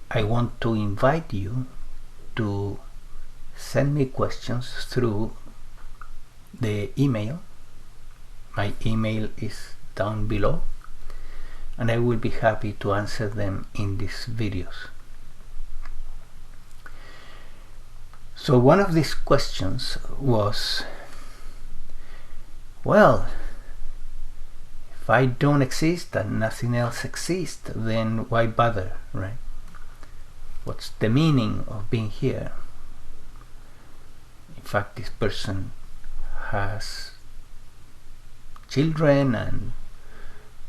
I want to invite you to send me questions through the email. My email is down below, and I will be happy to answer them in these videos. So one of these questions was, well, if I don't exist and nothing else exists, then why bother, right? What's the meaning of being here? In fact, this person has children and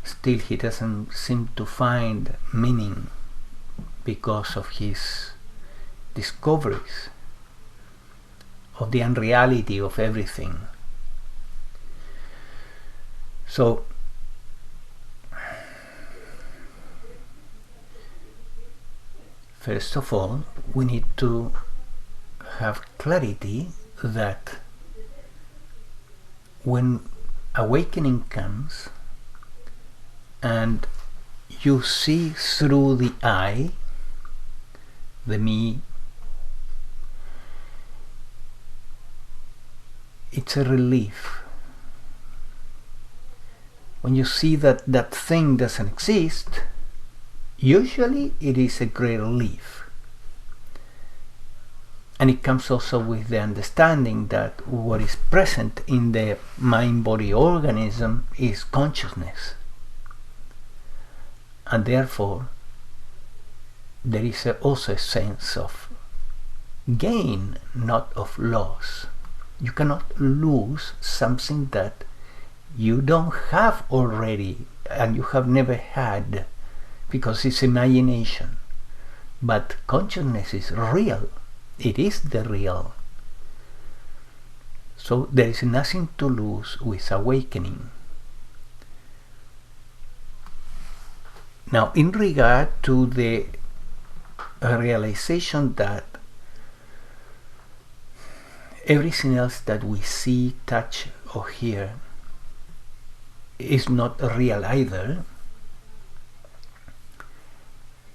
still he doesn't seem to find meaning because of his discoveries of the unreality of everything. So first of all, we need to have clarity that when awakening comes and you see through the I, the me, it's a relief. When you see that that thing doesn't exist, usually it is a great relief. And it comes also with the understanding that what is present in the mind-body organism is consciousness. And therefore, there is also a sense of gain, not of loss. You cannot lose something that you don't have already and you have never had, because it's imagination. But consciousness is real. It is the real. So there is nothing to lose with awakening. Now, in regard to the realization that everything else that we see, touch, or hear is not real either,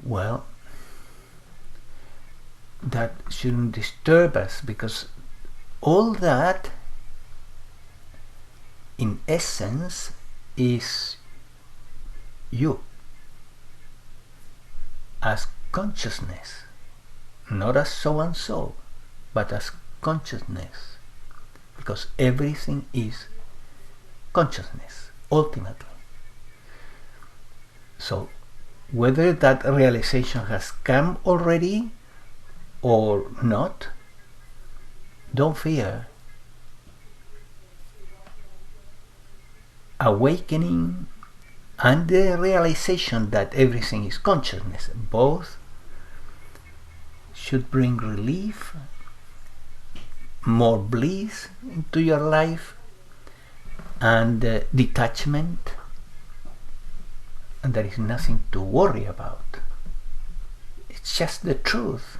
well, that shouldn't disturb us, because all that in essence is you as consciousness, not as so and so, but as consciousness, because everything is consciousness ultimately. So whether that realization has come already or not, don't fear. Awakening and the realization that everything is consciousness, both should bring relief, more bliss into your life, and detachment, and there is nothing to worry about. It's just the truth.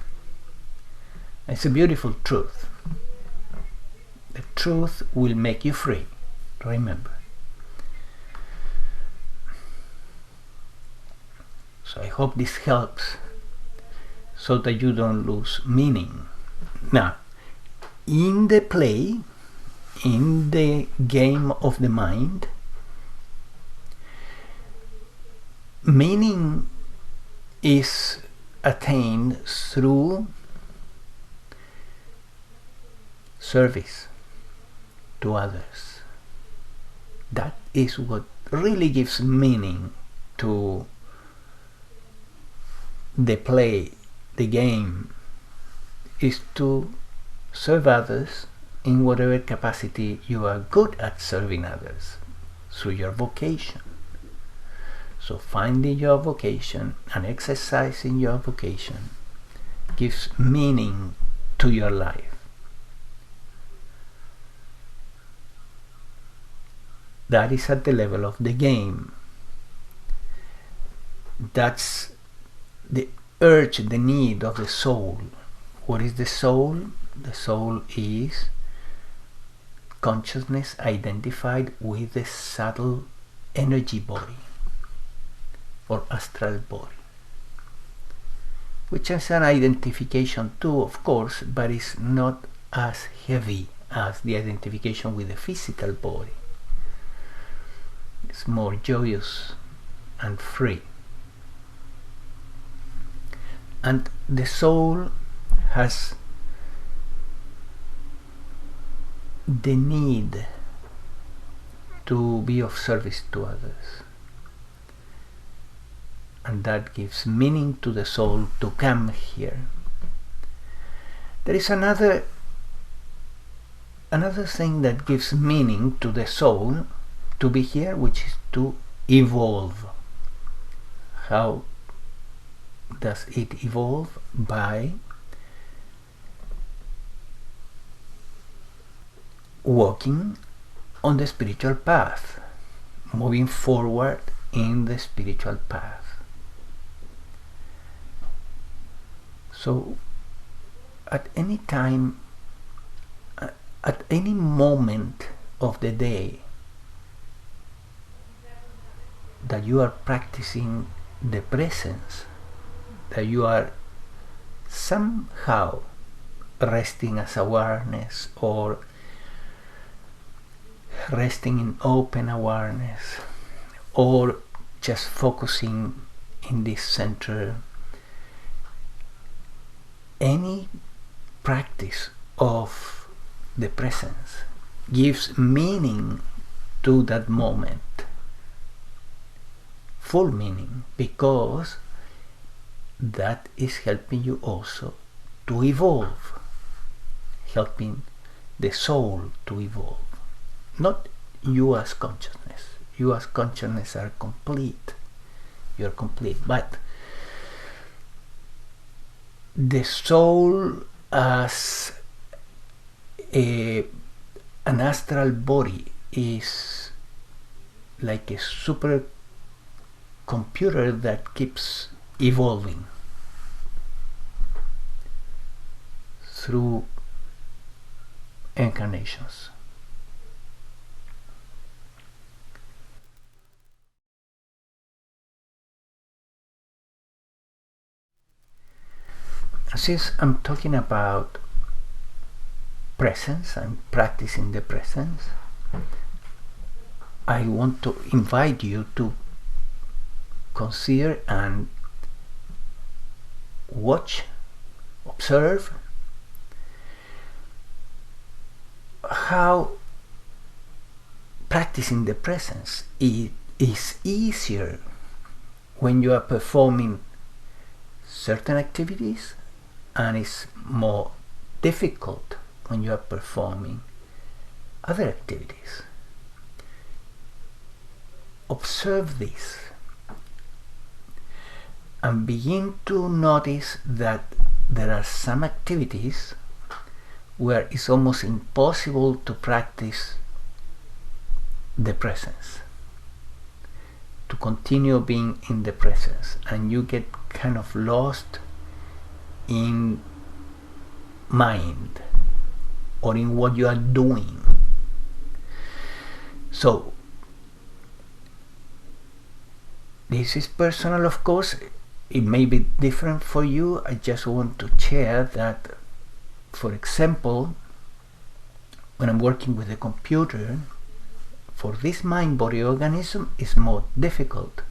It's a beautiful truth. The truth will make you free, remember. So I hope this helps so that you don't lose meaning. Now, in the play, in the game of the mind, meaning is attained through service to others. That is what really gives meaning to the play, the game, is to serve others in whatever capacity you are good at serving others through your vocation. So finding your vocation and exercising your vocation gives meaning to your life. That is at the level of the game. That's the urge, the need of the soul. What is the soul? The soul is consciousness identified with the subtle energy body or astral body. which is an identification too, of course, but it's not as heavy as the identification with the physical body. It's more joyous and free. And the soul has the need to be of service to others. And that gives meaning to the soul to come here. There is another thing that gives meaning to the soul to be here, which is to evolve. How does it evolve? By walking on the spiritual path, moving forward in the spiritual path. So at any time, at any moment of the day that you are practicing the presence, that you are somehow resting as awareness or resting in open awareness or just focusing in this center, any practice of the presence gives meaning to that moment, full meaning, because that is helping you also to evolve, helping the soul to evolve. Not you as consciousness. You as consciousness are complete. You are complete. But the soul as an astral body is like a super computer that keeps evolving through incarnations. Since I'm talking about presence, I'm practicing the presence, I want to invite you to consider and watch, observe how practicing the presence is easier when you are performing certain activities, and it's more difficult when you are performing other activities. Observe this and begin to notice that there are some activities where it's almost impossible to practice the presence, to continue being in the presence, and you get kind of lost in mind or in what you are doing. So this is personal, of course. It may be different for you. I just want to share that, for example, when I'm working with a computer, for this mind-body organism, it's more difficult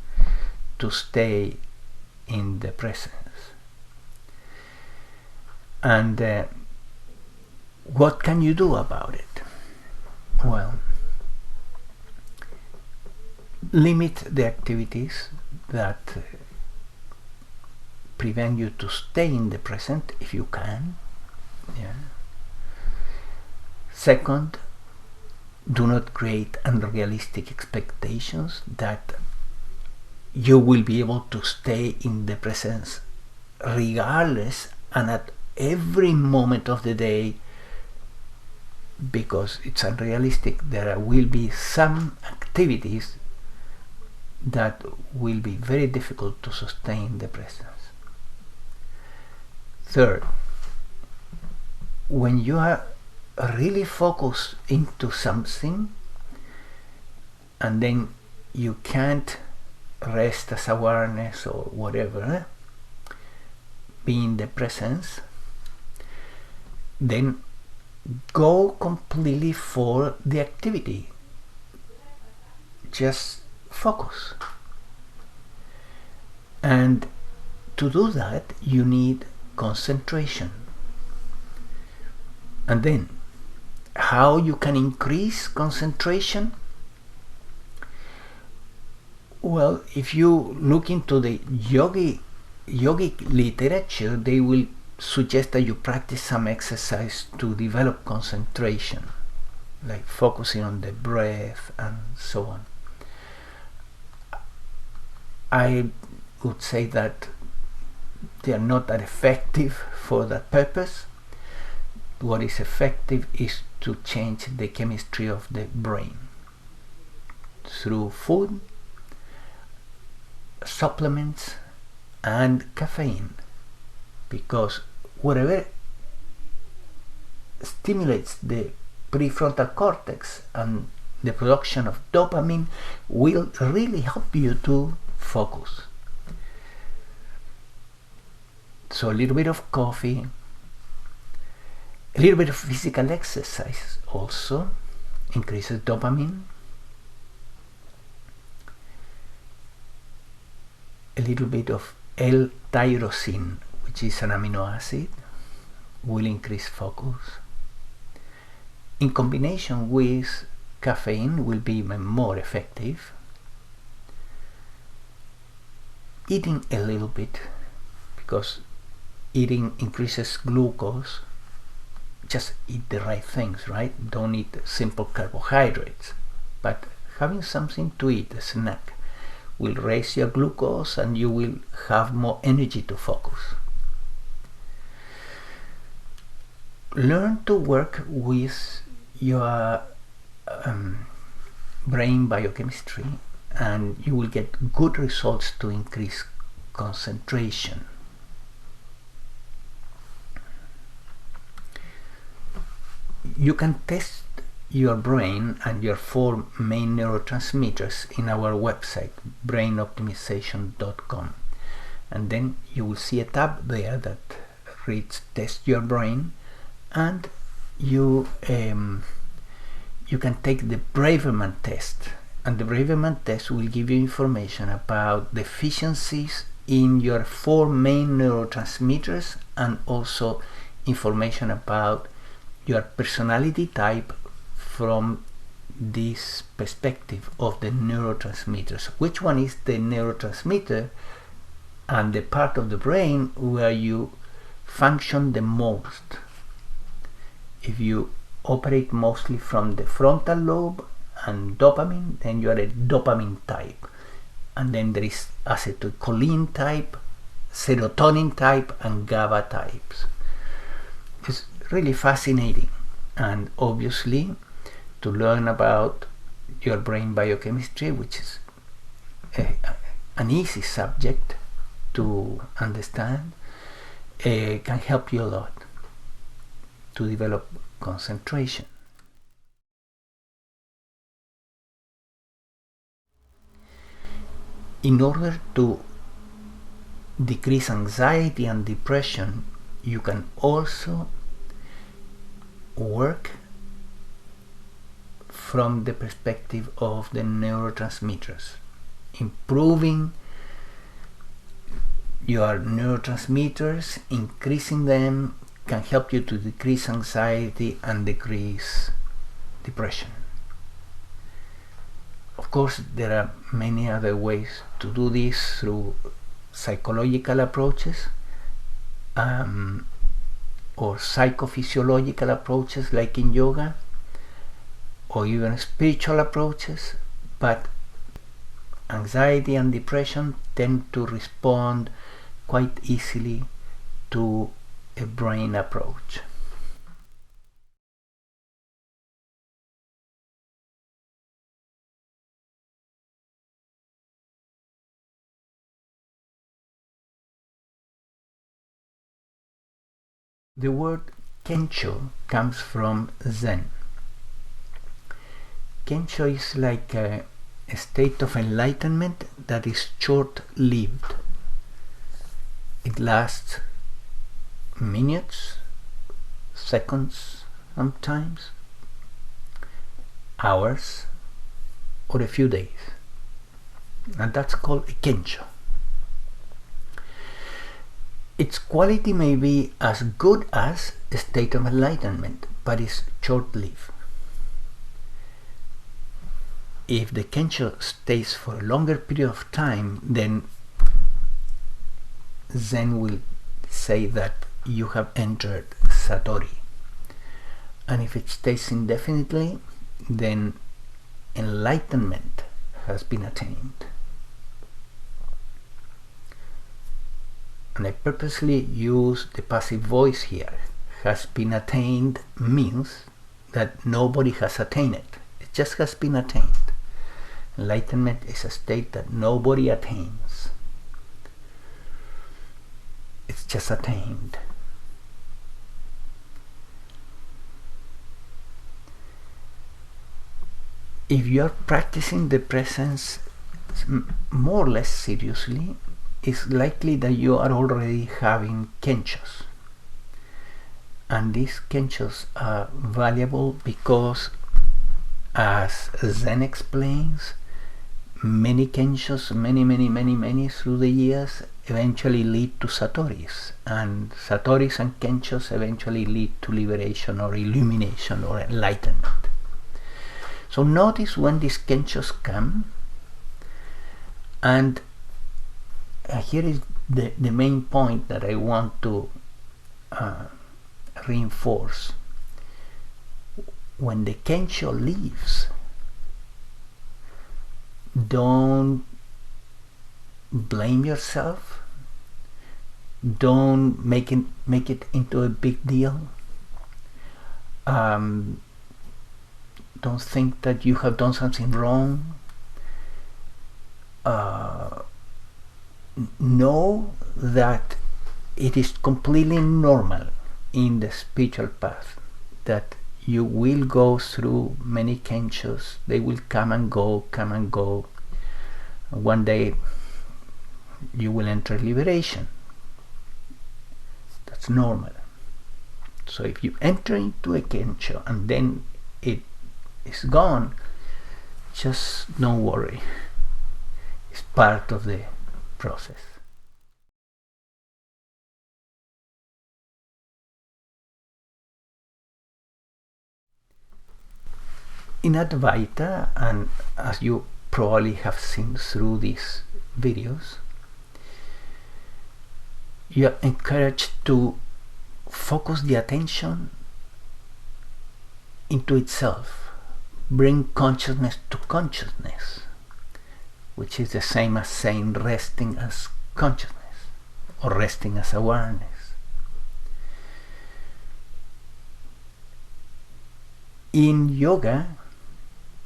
to stay in the presence. And what can you do about it? Well, limit the activities that prevent you to stay in the present if you can. Yeah. Second, do not create unrealistic expectations that you will be able to stay in the presence regardless and at every moment of the day, because it's unrealistic. There will be some activities that will be very difficult to sustain the presence. Third, when you are really focused into something and then you can't rest as awareness or whatever, be in the presence, then go completely for the activity. Just focus. And to do that, you need concentration. And then, how you can increase concentration? Well, if you look into the yogic literature, they will suggest that you practice some exercise to develop concentration, like focusing on the breath and so on. I would say that they are not that effective for that purpose. What is effective is to change the chemistry of the brain through food, supplements, and caffeine, because whatever stimulates the prefrontal cortex and the production of dopamine will really help you to focus. So a little bit of coffee, a little bit of physical exercise also increases dopamine. A little bit of L-tyrosine, which is an amino acid, will increase focus. In combination with caffeine will be even more effective. Eating a little bit, because eating increases glucose. Just eat the right things, right? Don't eat simple carbohydrates, but having something to eat, a snack, will raise your glucose and you will have more energy to focus. Learn to work with your brain biochemistry and you will get good results to increase concentration. You can test your brain and your 4 main neurotransmitters in our website, brainoptimization.com, and then you will see a tab there that reads Test Your Brain, and you can take the BRAVERMAN test, and the BRAVERMAN test will give you information about deficiencies in your 4 main neurotransmitters and also information about your personality type from this perspective of the neurotransmitters. Which one is the neurotransmitter and the part of the brain where you function the most? If you operate mostly from the frontal lobe and dopamine, then you are a dopamine type. And then there is acetylcholine type, serotonin type, and GABA types. It's really fascinating, and obviously to learn about your brain biochemistry, which is an easy subject to understand, can help you a lot to develop concentration. In order to decrease anxiety and depression, you can also work from the perspective of the neurotransmitters. Improving your neurotransmitters, increasing them, can help you to decrease anxiety and decrease depression. Of course, there are many other ways to do this through psychological approaches or psychophysiological approaches like in yoga, or even spiritual approaches, but anxiety and depression tend to respond quite easily to a brain approach. The word Kencho comes from Zen. Kencho is like a state of enlightenment that is short-lived. It lasts minutes, seconds, sometimes hours, or a few days. And that's called a Kencho. Its quality may be as good as a state of enlightenment, but is short-lived. If the Kencho stays for a longer period of time, then Zen will say that you have entered Satori. And if it stays indefinitely, then enlightenment has been attained. And I purposely use the passive voice here. Has been attained means that nobody has attained it. It just has been attained. Enlightenment is a state that nobody attains. It's just attained. If you are practicing the presence more or less seriously, it's likely that you are already having kenchos. And these kenchos are valuable because, as Zen explains, many kenchos, many through the years eventually lead to satoris, and satoris and kenchos eventually lead to liberation or illumination or enlightenment. So notice when these kenchos come, and here is the main point that I want to reinforce. When the kencho leaves, don't blame yourself. Don't make it into a big deal. Don't think that you have done something wrong. Know that it is completely normal in the spiritual path that you will go through many kenchos. They will come and go. One day you will enter liberation. That's normal. So if you enter into a kencho and then it is gone, just don't worry. It's part of the process. In Advaita, and as you probably have seen through these videos, you are encouraged to focus the attention into itself, bring consciousness to consciousness, which is the same as saying resting as consciousness or resting as awareness. In yoga,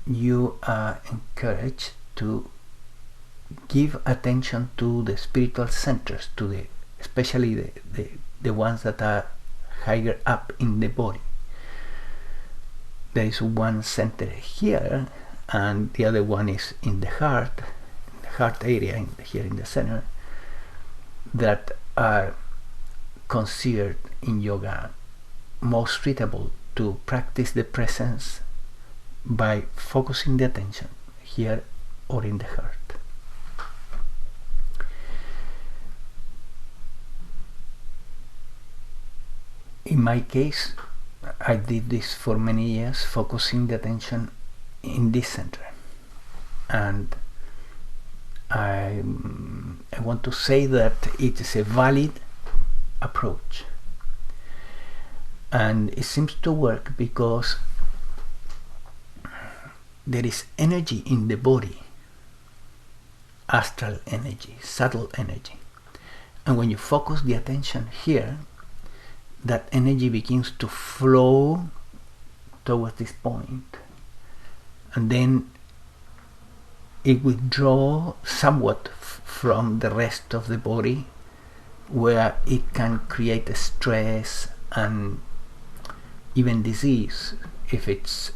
you are encouraged to give attention to the spiritual centers, especially the ones that are higher up in the body. There is one center here, and the other one is in the heart area, here in the center, that are considered in yoga most suitable to practice the presence by focusing the attention here or in the heart. In my case, I did this for many years, focusing the attention in this center, and I want to say that it is a valid approach, and it seems to work because there is energy in the body, astral energy, subtle energy, and when you focus the attention here, that energy begins to flow towards this point, and then it withdraws somewhat from the rest of the body, where it can create a stress and even disease if it's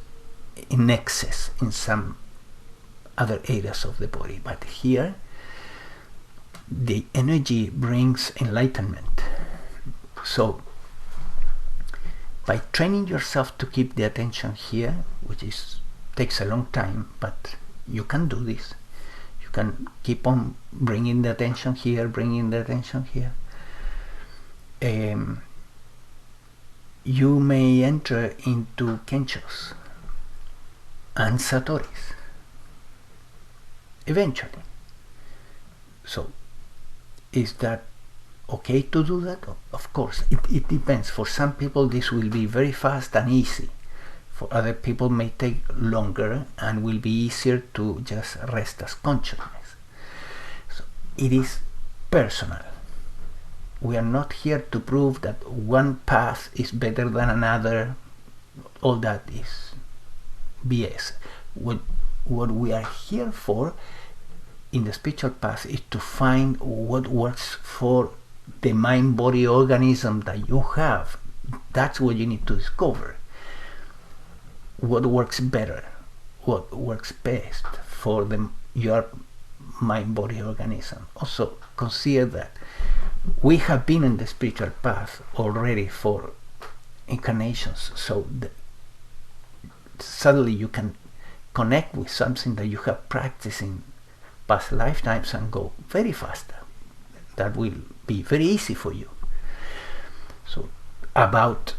in excess in some other areas of the body. But here the energy brings enlightenment. So by training yourself to keep the attention here, which takes a long time, but you can do this. You can keep on bringing the attention here, bringing the attention here. You may enter into Kenchos and Satoris eventually. So, is that okay to do that? Of course, it depends. For some people this will be very fast and easy. For other people may take longer and will be easier to just rest as consciousness. So it is personal. We are not here to prove that one path is better than another. All that is BS. What we are here for in the spiritual path is to find what works for the mind-body organism that you have. That's what you need to discover. What works better, what works best for your mind-body organism. Also consider that we have been in the spiritual path already for incarnations, so suddenly you can connect with something that you have practiced in past lifetimes and go very fast. That will be very easy for you. So about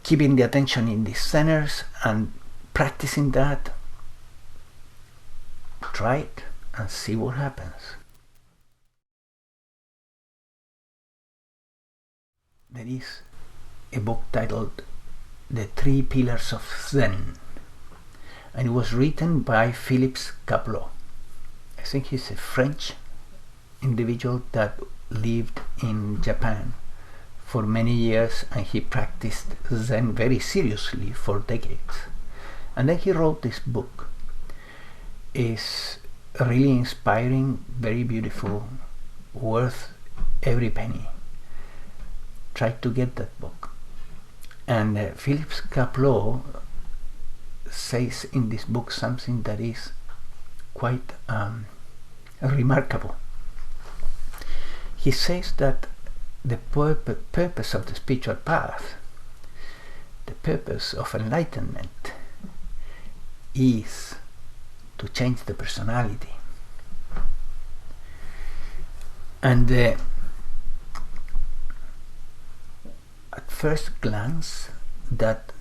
keeping the attention in these centers and practicing that, try it and see what happens. There is a book titled The Three Pillars of Zen, and it was written by Philippe Kapleau. I think he's a French individual that lived in Japan for many years, and he practiced Zen very seriously for decades. And then he wrote this book. It's really inspiring, very beautiful, worth every penny. Try to get that book. And Philippe Kapleau says in this book something that is quite remarkable. He says that the purpose of the spiritual path, the purpose of enlightenment, is to change the personality. And at first glance, that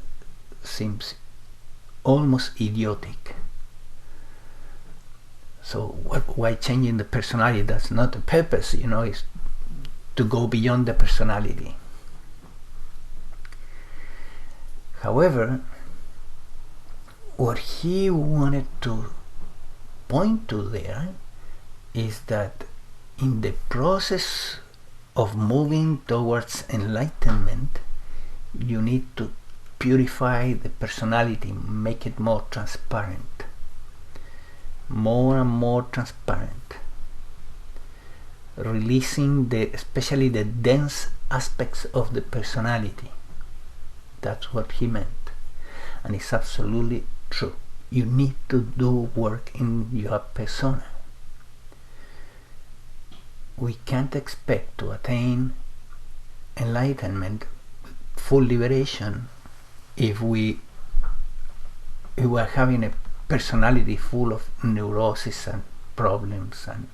seems almost idiotic. So why changing the personality? That's not the purpose, is to go beyond the personality. However, what he wanted to point to there is that in the process of moving towards enlightenment, you need to purify the personality, make it more transparent, more and more transparent, releasing especially the dense aspects of the personality. That's what he meant, and it's absolutely true. You need to do work in your persona. We can't expect to attain enlightenment, full liberation, if we are having a personality full of neurosis and problems and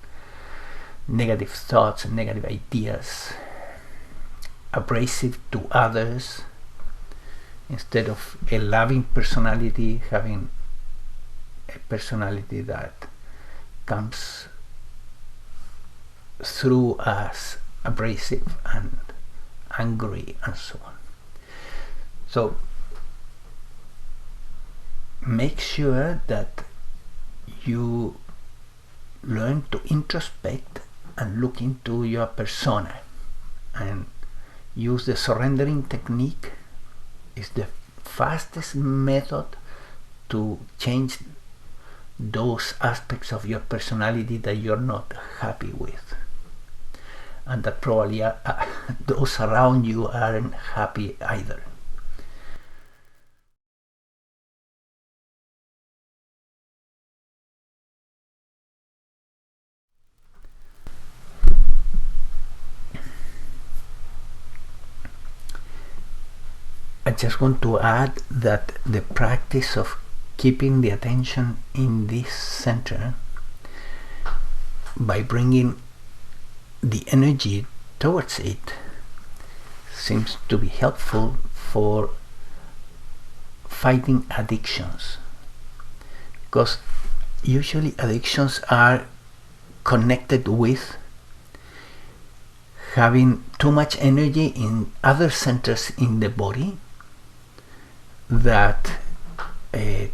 negative thoughts and negative ideas, abrasive to others, instead of a loving personality, having a personality that comes through as abrasive and angry and so on. So make sure that you learn to introspect and look into your persona and use the surrendering technique. Is the fastest method to change those aspects of your personality that you're not happy with, and that probably those around you aren't happy either. I just want to add that the practice of keeping the attention in this center by bringing the energy towards it seems to be helpful for fighting addictions, because usually addictions are connected with having too much energy in other centers in the body that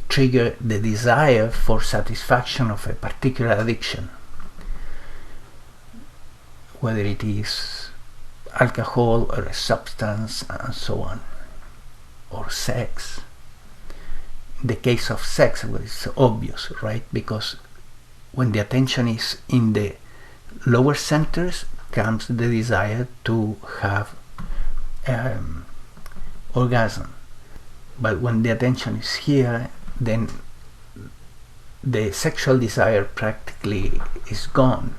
trigger the desire for satisfaction of a particular addiction, whether it is alcohol or a substance and so on, or sex. In the case of sex, well, it's obvious, right? Because when the attention is in the lower centers comes the desire to have orgasm. But when the attention is here, then the sexual desire practically is gone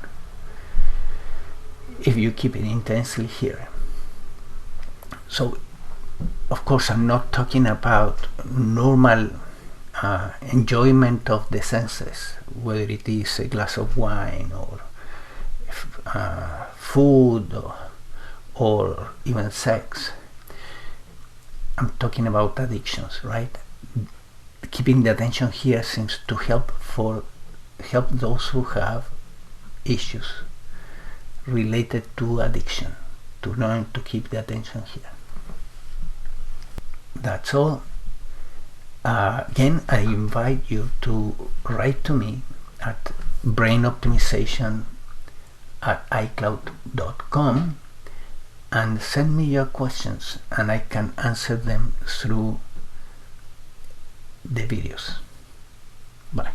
if you keep it intensely here. So, of course, I'm not talking about normal enjoyment of the senses, whether it is a glass of wine or food or even sex. I'm talking about addictions, right? Keeping the attention here seems to help those who have issues related to addiction, to learn to keep the attention here. That's all. Again, I invite you to write to me at brainoptimization@icloud.com and send me your questions, and I can answer them through the videos. Bye.